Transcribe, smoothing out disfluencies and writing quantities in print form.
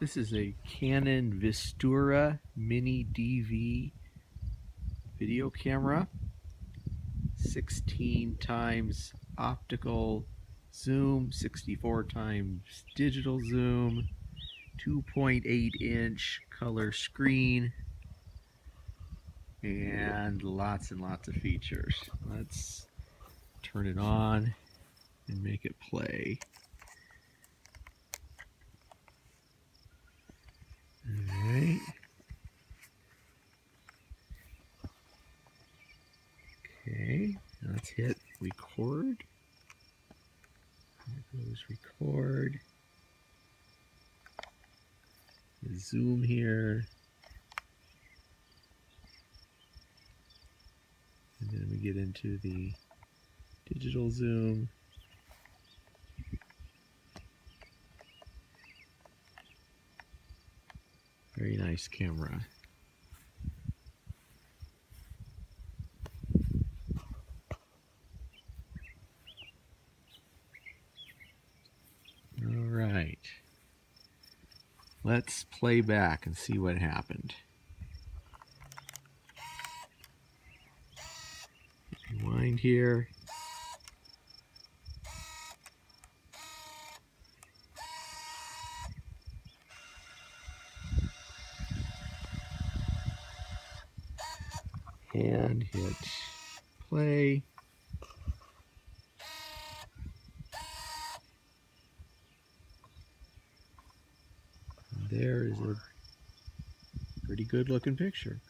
This is a Canon Vistura Mini DV video camera, 16 times optical zoom, 64 times digital zoom, 2.8-inch color screen, and lots of features. Let's turn it on and make it play. Alright. Okay, let's hit record. There goes record. The zoom here. And then we get into the digital zoom. Very nice camera. All right. Let's play back and see what happened. Rewind here. And hit play. And there is a pretty good looking picture.